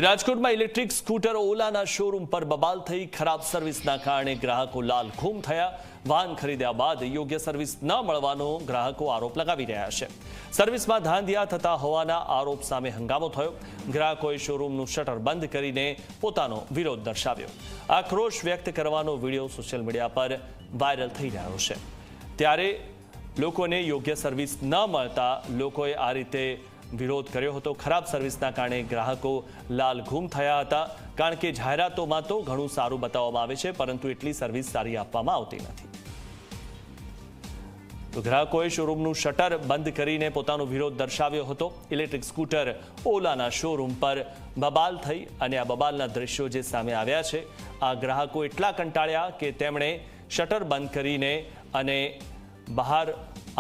રાજકોટમાં electric scooter ઓલાના showroom પર બબાલ થઈ. ખરાબ સર્વિસના કારણે ગ્રાહકો લાલઘૂમ થયા. વાહન ખરીદ્યા બાદ યોગ્ય સર્વિસ ન મળવાનો ગ્રાહકો આરોપ લગાવી રહ્યા છે. સર્વિસમાં ધાંધિયા થતા હોવાના આરોપ સામે હંગામો થયો. ગ્રાહકોએ શોરૂમનું શટર બંધ કરીને પોતાનો વિરોધ દર્શાવ્યો. આક્રોશ વ્યક્ત કરવાનો વિડીયો સોશિયલ મીડિયા પર વાયરલ થઈ રહ્યો છે. ત્યારે લોકોને યોગ્ય સર્વિસ ન મળતા લોકોએ આ રીતે વિરોધ કર્યો હતો. ખરાબ સર્વિસના કારણે ગ્રાહકો લાલઘૂમ થયા હતા, કારણ કે જાહેરાતોમાં તો ઘણું સારું બતાવવામાં આવે છે, પરંતુ એટલી સર્વિસ સારી આપવામાં આવતી નથી. તો ગ્રાહકોએ શોરૂમનું શટર બંધ કરીને પોતાનો વિરોધ દર્શાવ્યો હતો. ઇલેક્ટ્રિક સ્કૂટર ઓલાના શોરૂમ પર બબાલ થઈ અને આ બબાલના દ્રશ્યો જે સામે આવ્યા છે, આ ગ્રાહકો એટલા કંટાળ્યા કે તેમણે શટર બંધ કરીને અને બહાર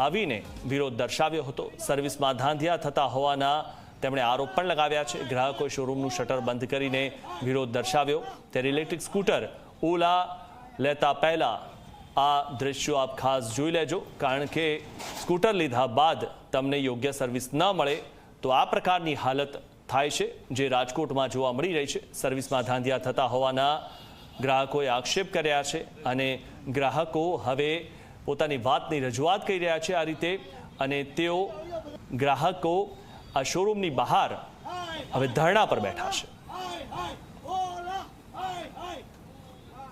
આવીને વિરોધ દર્શાવ્યો હતો. સર્વિસમાં ધાંધિયા થતા હોવાના તેમણે આરોપ પણ લગાવ્યા છે. ગ્રાહકોએ શોરૂમનું શટર બંધ કરીને વિરોધ દર્શાવ્યો. ત્યારે ઇલેક્ટ્રિક સ્કૂટર ઓલા લેતા પહેલા આ દ્રશ્યો આપ ખાસ જોઈ લેજો, કારણ કે સ્કૂટર લીધા બાદ તમને યોગ્ય સર્વિસ ન મળે તો આ પ્રકારની હાલત થાય છે, જે રાજકોટમાં જોવા મળી રહી છે. સર્વિસમાં ધાંધિયા થતા હોવાના ગ્રાહકોએ આક્ષેપ કર્યા છે અને ગ્રાહકો હવે પોતાની વાતની રજૂઆત કરી રહ્યા છે આ રીતે, અને તેઓ ગ્રાહકો આ શોરૂમની બહાર હવે ધરણા પર બેઠા છે.